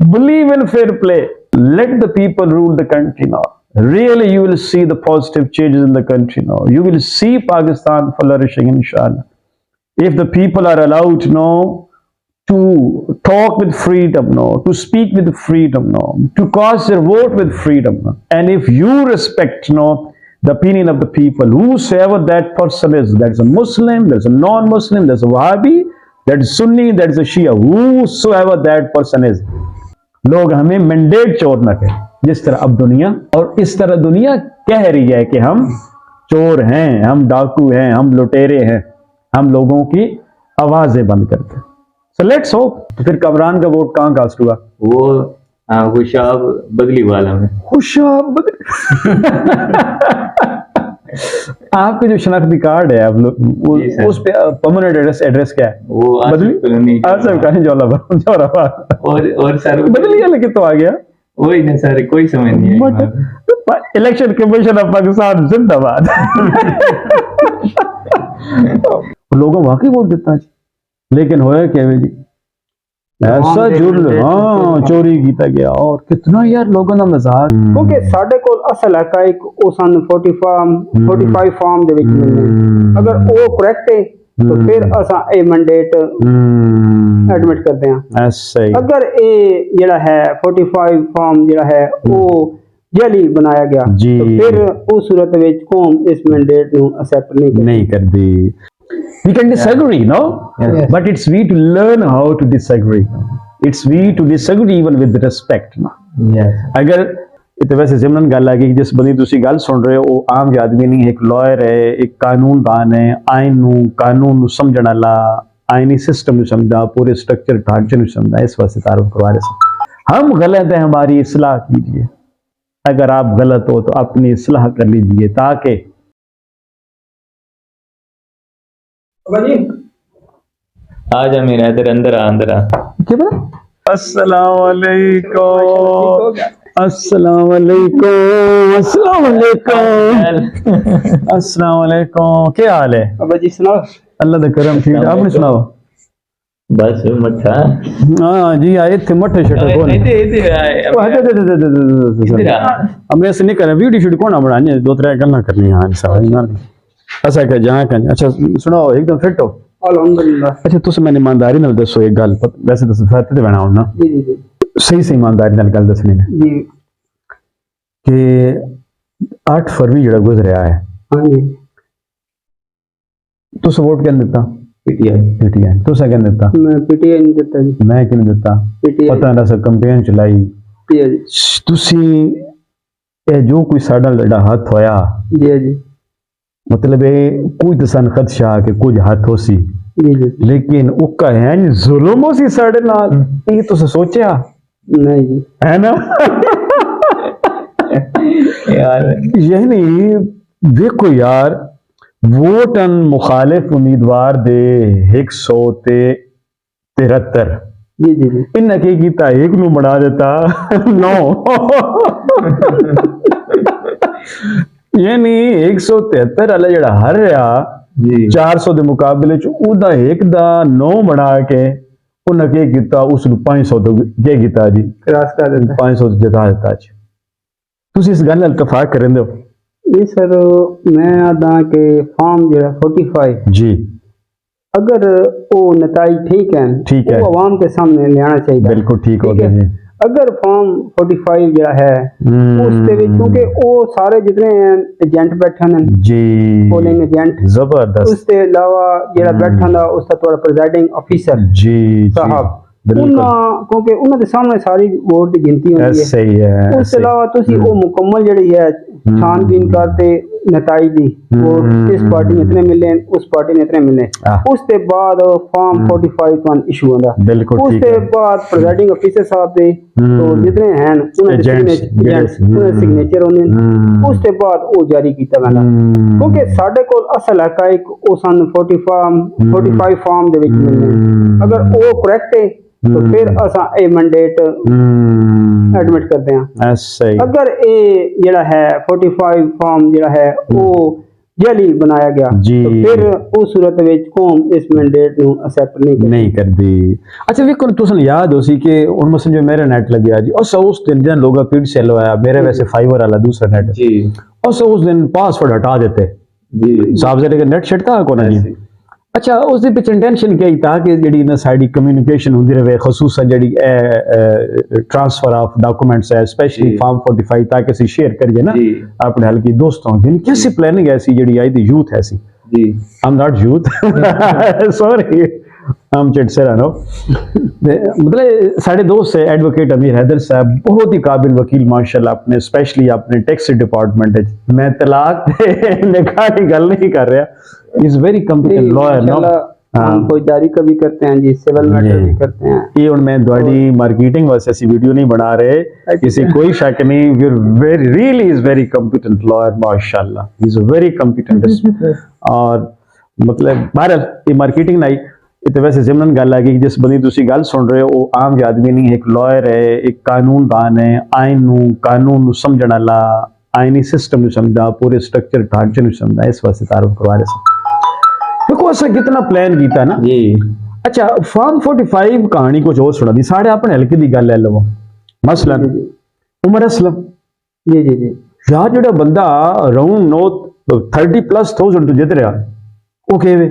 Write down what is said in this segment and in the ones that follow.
Believe in fair play. Let the people rule the country now. Really, you will see the positive changes in the country now. You will see Pakistan flourishing, inshallah. If the people are allowed now to talk with freedom now, to speak with freedom now, to cast their vote with freedom now, and if you respect now the opinion of the people, whosoever that person is, that's a Muslim, there's a non-Muslim, there's a Wahhabi, that's Sunni, that's a Shia, whosoever that person is, लोग हमें mandate चोर न कहें, जिस तरह अब दुनिया, और इस तरह दुनिया कह रही है कि हम चोर हैं, हम डाकू हैं, हम लुटेरे हैं, हम लोगों की आवाजें बंद करते हैं। So let's hope। तो फिर कमरान का वोट कहाँ कास्ट हुआ? वो खुशाब बदली वाला में। खुशाब बदली आपके जो शनाख्ती कार्ड है आप लोग उस पे परमानेंट एड्रेस क्या है? वो बदली और सर बदली है, लेकिन तो आ गया वही ना सर, कोई समझ नहीं है। इलेक्शन कमीशन ऑफ पाकिस्तान जिंदाबाद। लोगों वाकई वोट देता है, लेकिन होया क्या जी, ऐसा जुर्म, हाँ चोरी किया गया, और कितना यार लोगों का मजाक। क्योंकि साढ़े को असल है का एक ओ सन 45 फॉर्म दे विच मिलने, अगर वो करेक्ट है तो फिर असा ए मैंडेट एडमिट करते हैं। ऐसा ही अगर ए जेड़ा है 45 फॉर्म जेड़ा है वो जाली बनाया गया तो फिर उस सूरत विच कौम इस मैंडेट नु एक्सेप्ट नहीं करदी। We can disagree, no? Yes. But it's we to learn how to disagree. It's we to disagree even with respect, no? Yes. अगर इतने वैसे जिमरन गल आ गई, जिस बंदी तुसी गल सुन रहे हो वो आम आदमी नहीं, एक लॉयर है, एक कानूनदान है, कानून नू समझण वाला, आईनी सिस्टम नू समझदा, पूरे स्ट्रक्चर ढांचे नू समझदा, इस वास्ते तारुफ करवा रहे हैं। हम गलत हैं, हमारी इस्लाह कीजिए। अगर आप गलत हो तो अपनी इस्लाह कर लीजिए, ताकि आजा मेरा इधर अंदर आ। अस्सलाम वालेकुम, अस्सलाम वालेकुम, अस्सलाम वालेकुम, अस्सलाम वालेकुम। क्या हाल है? अब जी सुनाओ। अल्लाह दा करम, ठीक है। आपने सुनाओ? बस मठा। हाँ जी, आए थे मठे शटे कौन? हमने ऐसे नहीं करना, वीडियो शूट कौन बनानी है, 2-3 गल्लां करनी है। हाँ सब ऐसा क्या जहाँ का। अच्छा सुनाओ, एकदम फिट हो? अल्हम्दुलिल्लाह। अच्छा तुम मैंने ईमानदारी नाल दसो एक गल, वैसे तो फैते ते बना होना जी जी जी, सही ईमानदारी नाल गल दसनी है जी कि 8 फरवरी जेड़ा गुजरिया है, हाँ जी, तुस वोट किन दिता? पीटीआई। तुसा किन दिता? मैं पीटीआई नहीं देता जी। मैं किन दिता? पीटीआई। पता ना सब कैंपेन चलाई जी तुसी, ए जो कोई साडा जेड़ा हाथ होया जी जी, मतलब कोई तो सन खदशा कि कुछ हाथ हो सी, लेकिन उका है जुल्म हो सी साढ़े नाल, ये तो सोचा नहीं जी, है ना? यार यही देखो यार, वोटन मुखालिफ उम्मीदवार दे 173 जी जी जी, इन्हें क्या कीता, एक नू बढ़ा देता 9। यानी 173 वाला जड़ा हर रहा 400 के मुकाबले च एक दा 9 बना के उन्हें क्या किया, उस 500 तो क्या किया जी, क्रॉस कर देता, 500 जिता देता जी। तुसी इस गल नाल इत्तफाक करन दो? जी सर, मैं आदा के फॉर्म जरा 45 जी, अगर वो नताइज ठीक है, वो आवाम के सामने ले आना चाहिए। बिल्कुल ठीक हो गया जी। अगर फॉर्म 45 जरा है उसके विच, क्योंकि वो सारे जितने एजेंट बैठे हैं जी, पोलिंग एजेंट जबरदस्त, उसके अलावा जरा बैठा दा उसका थोड़ा प्रिजाइडिंग ऑफिसर जी साहब, क्योंकि उन्होंने सामने सारी वोट की गिनती होती है। सही है। उसके अलावा तुसी वो मुकम्मल जड़ी है छानबीन करते नताइज दी, वोट इस पार्टी ने इतने मिले, उस पार्टी ने इतने मिले, उसके बाद फॉर्म 45 इशू होता, उसके बाद प्रिजाइडिंग ऑफिसर साहब दे तो जितने हैं उन्होंने सिग्नेचर होने, उसके बाद वो जारी किया गया। क्योंकि साढ़े को असल है एक वो सन 45 फॉर्म दे विच मिलने, अगर वो करेक्ट है तो फिर असा ए मैंडेट एडमिट करते हैं। ऐसा ही अगर ए जेड़ा है 45 फॉर्म जेड़ा है वो जाली बनाया गया जी। तो फिर उस सूरत विच कौम इस मैंडेट ਨੂੰ एक्सेप्ट नहीं करदी। अच्छा ਵੇਖੋ तुसन याद हो सी कि हुन मसलन जो मेरा नेट लग गया जी उस दिन जन लोग फीड सेल होया मेरे वैसे फाइबर वाला दूसरा नेट जी उस दिन पासवर्ड हटा देते जी साहब जरे नेट छटता को ना जी। अच्छा उस पिछ इंटेंशन क्या था कि जी ना साड़ी कम्युनिकेशन होंदी रहे खसूसन जी ट्रांसफर ऑफ डॉक्यूमेंट्स है स्पेशली फॉर्म 45 ताकि असी शेयर करिए ना अपने हल्की दोस्तों की कैसी प्लानिंग ऐसी जी आई थी यूथ ऐसी जी I am not youth sorry हम चिटसेरा नो मतलब साढ़े दोस्त है एडवोकेट अमीर हैदर साहब बहुत ही काबिल वकील माशाल्लाह अपने स्पेशली अपने टैक्स डिपार्टमेंट है मैं तलाक निकाह की गल नहीं कर रहा is very competent lawyer no हम फौजदारी का भी करते हैं जी सिविल मैटर भी करते हैं ये और मैं द्वारी मार्केटिंग वास्ते ऐसी वीडियो नहीं बना रहे किसी कोई शक नहीं we are very really is very competent lawyer माशाल्लाह इज वेरी कॉम्पिटेंट और मतलब बहरहाल ये मार्केटिंग नहीं ये तो वैसे जिमन गल है कि जिस बंदी तुसी गल सुन रहे हो वो आम आदमी नहीं एक लॉयर है एक कानूनदान है आइन कानून समझने वाला आईनी सिस्टम समझा पूरे स्ट्रक्चर ढांचे समझा इस वास्ते तारुफ करवा रहे देखो ऐसा कितना प्लान किया ना जी। अच्छा फॉर्म 45 कहानी कुछ और सुना दी साढ़े अपने हल्के की गल ले लो मसलन उमर असलम जी जी जी यार जो बंदा राउंड नो 30,000+ तो जित रहा वो केवे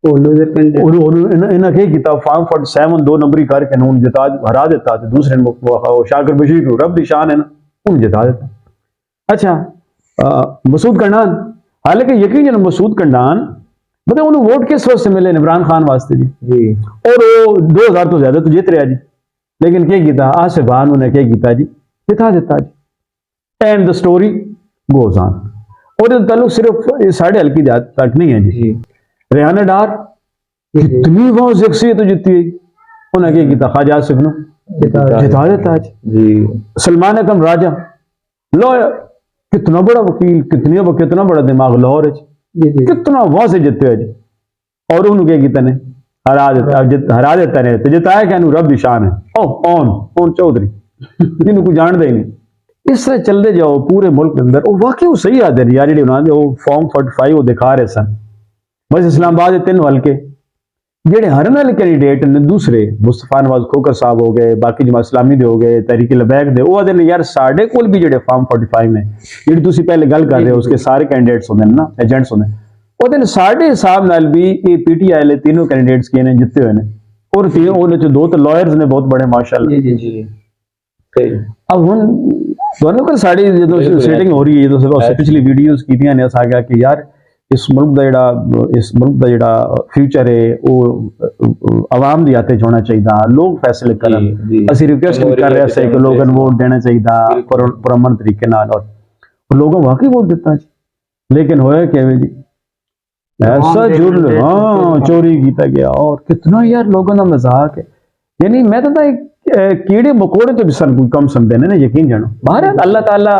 इन्हें क्या किया फॉर्म 47 2 नंबरी करके उन्होंने जिता हरा देता दूसरे शाकिर बशीर को रब दी शान है ना उन्हें जिता देता। अच्छा मसूद कंडान हालांकि यकीन है मसूद कंडान मतलब उन्हें वोट किस वास्ते मिले इमरान खान वास्ते जी और वो 2000 तो ज्यादा तो जीत रहा जी लेकिन क्या किया आसिफ खान उन्हें क्या किया जी जिता देता जी and the story goes on और ताल्लुक सिर्फ साढ़े हल्की जात तक नहीं है जी रेहाना डार कितनी बहुत शख्सियत तो जीती है उन्हें क्या किया ख्वाजा आसिफ ने जिता देता जी सलमान अकरम राजा लॉयर कितना बड़ा वकील कितना बड़ा दिमाग लाहौर है कितना वाजे जीते है जी और उन्होंने क्या किया ने हरा देता ने तो जिताया क्या रब दी शान है ओन चौधरी जिन्होंने कोई जानता ही नहीं इस तरह चलते जाओ पूरे मुल्क के अंदर वाकई सही आदे यार जी उन्होंने फॉर्म 45 वो दिखा रहे सन बस इस्लामाबाद के 3 हल्के जेडे हरन वाले कैंडिडेट ने दूसरे मुस्तफा नवाज खोकर साहब हो गए बाकी जमात इस्लामी दे हो गए तहरीक लबैक दे वो आदे यार साढ़े कोल भी जेडे फॉर्म 45 में जेडी तुसी पहले गल कर रहे हो उसके सारे कैंडिडेट्स होंगे ना एजेंट्स होंगे वो साढ़े हिसाब नाल भी ये पीटीआई ले तीनों कैंडिडेट्स के ने जिते हुए ने और तीनों 2 तो लॉयर्स ने बहुत बड़े माशाल्लाह जी जी अब हुन दोनों को साड़ी जो सेटिंग हो रही है तो पिछली वीडियोस कीतियां ने आ गया कि यार इस मुल्क का जेड़ा फ्यूचर है वो आवाम दी हाथे होना चाहिए लोग फैसले करन असि रिक्वेस्ट भी कर रहे हैं कि लोगों को वोट देना चाहिए पुरअमन तरीके नाल और लोगों वाकई वोट देता जी लेकिन होया क्या जी ऐसा जुर्म चोरी किया गया और कितना यार लोगों का मजाक है यानी मैं तो कीड़े मकोड़े तो भी सन कोई कम समझते ने ना यकीन जानो बहरहाल अल्लाह ताला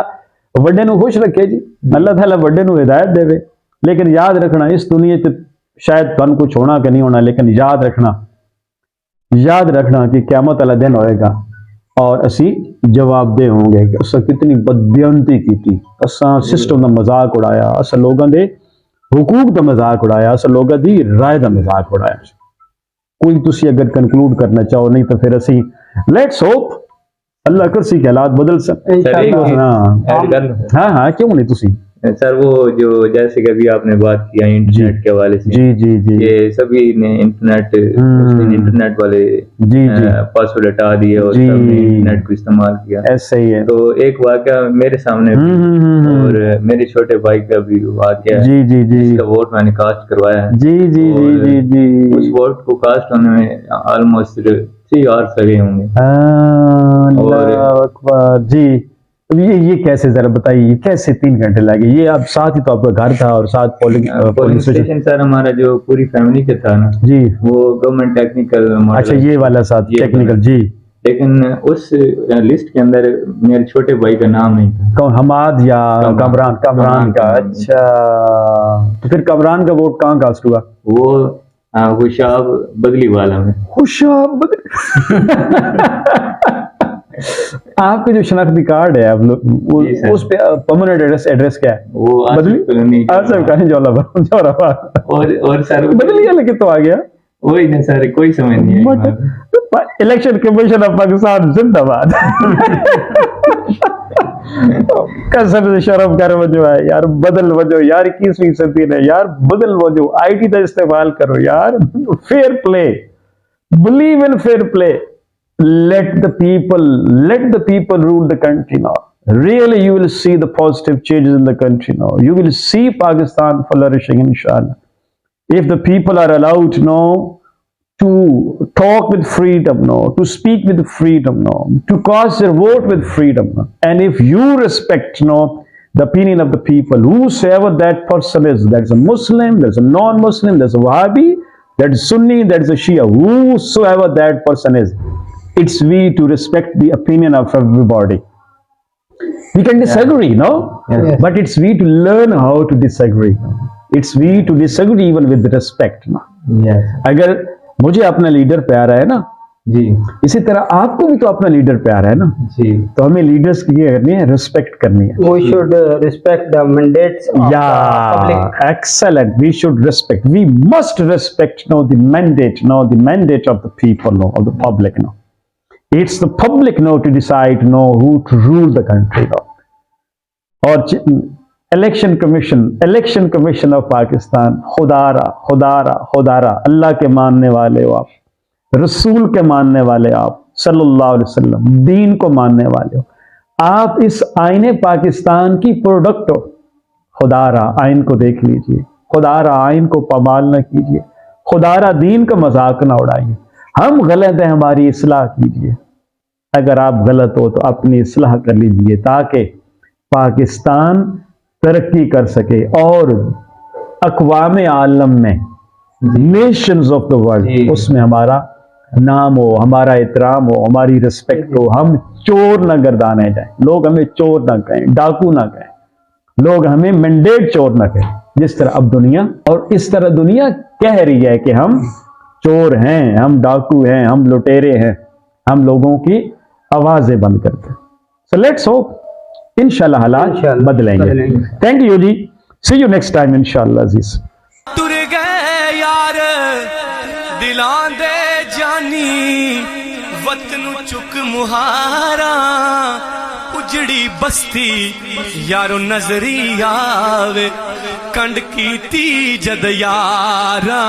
वड्डे नु खुश रखे जी अल्लाह ताला वड्डे नु हिदायत देवे लेकिन याद रखना इस दुनिया च शायद तुम कुछ होना कि नहीं होना लेकिन याद रखना कि क़यामत वाला दिन होएगा और असी जवाबदेह होंगे कि असा कितनी बदयंती की थी असा सिस्टम का मजाक उड़ाया असा लोगों के हुकूक का मजाक उड़ाया असा लोगों की राय का मजाक उड़ाया कोई तुसी अगर कंक्लूड करना चाहो नहीं तो फिर असी लेट्स होप अल्लाह कर सी के हालात बदल सकते हाँ क्यों नहीं तुसी सर वो जो जैसे कभी आपने बात किया इंटरनेट के हवाले से जी ये सभी ने इंटरनेट वाले पासवर्ड हटा दिए और सबने इंटरनेट को इस्तेमाल किया ऐसा ही है तो एक वाकया मेरे सामने और मेरे छोटे भाई का भी वाकया जिसका वोट मैंने कास्ट करवाया है उस वोट को कास्ट होने में ऑलमोस्ट 3 आवर्स लगे होंगे और जी ये कैसे जरा बताइए कैसे 3 घंटे लगे ये आप साथ ही तो आपका घर था और साथ पोलिंग स्टेशन सर हमारा जो पूरी फैमिली का था ना जी वो गवर्नमेंट टेक्निकल अच्छा ये वाला साथ टेक्निकल जी लेकिन उस लिस्ट के अंदर मेरे छोटे भाई का नाम नहीं था कौन हमाद या कमरान का अच्छा तो फिर कमरान का वोट कहाँ कास्ट हुआ वो खुशाब बदली वाला में खुशाब बदली आपके जो शनाख्ती कार्ड है आप लोग उस पे परमानेंट एड्रेस क्या है? वो बदली आसिफ कहीं जोराबाद और सर बदल गया लेकिन तो आ गया वही ना सर, कोई समझ नहीं है। इलेक्शन कमीशन ऑफ पाकिस्तान जिंदाबाद। कसम से शर्म कर वजो है यार, बदल वजो यार, 21वीं सदी है यार, बदल वजो, आईटी का इस्तेमाल करो यार, fair play, believe in fair play, let the people rule the country now. Really you will see the positive changes in the country now. You will see Pakistan flourishing inshallah. If the people are allowed now to talk with freedom now, to speak with freedom now, to cast their vote with freedom now, and if you respect now the opinion of the people, whosoever that person is, that's a Muslim, there's a non-Muslim, there's a Wahhabi, that's Sunni, that's a Shia, whosoever that person is, it's we to respect the opinion of everybody. We can disagree, no? Yes. But it's we to learn how to disagree. It's we to disagree even with respect, no? Yes. अगर मुझे अपना leader प्यारा है ना जी, इसी तरह आपको भी तो अपना लीडर प्यारा है ना जी, तो हमें लीडर्स की क्या करनी है? रिस्पेक्ट करनी है। We should respect the mandates of the public. Excellent. We should respect. We must respect now the mandate of the people, no, of the public, no. It's the public now to decide now who to rule the country now. और election commission of Pakistan, खुदारा अल्लाह के मानने वाले हो आप, रसूल के मानने वाले आप, सल्लल्लाहु अलैहि वसल्लम, दीन को मानने वाले हो आप, इस आईने पाकिस्तान की प्रोडक्ट हो। खुदारा आइन को देख लीजिए, खुदारा आइन को पामाल न कीजिए, खुदारा दीन का मजाक न उड़ाइए। हम गलत हैं, हमारी इस्लाह कीजिए, अगर आप गलत हो तो अपनी इस्लाह कर लीजिए ताकि पाकिस्तान तरक्की कर सके और अक़वाम आलम में, नेशंस ऑफ द वर्ल्ड, उसमें हमारा नाम हो, हमारा एहतराम हो, हमारी रिस्पेक्ट हो, हम चोर न गर्दाने जाएं, लोग हमें चोर ना कहें, डाकू ना कहें, लोग हमें मैंडेट चोर ना कहें, जिस तरह अब दुनिया, और इस तरह दुनिया कह रही है कि हम चोर हैं, हम डाकू हैं, हम लुटेरे हैं, हम लोगों की आवाजें बंद करते हैं। सो लेट्स होप इंशाल्लाह हालात बदलेंगे। थैंक यू जी, सी यू नेक्स्ट टाइम इंशाल्लाह अजीज। तुर गए यार दिलां दे जानी, वतन चुक मुहारा, उजड़ी बस्ती यारो नजरी आवे, कंड कीती जद यारा।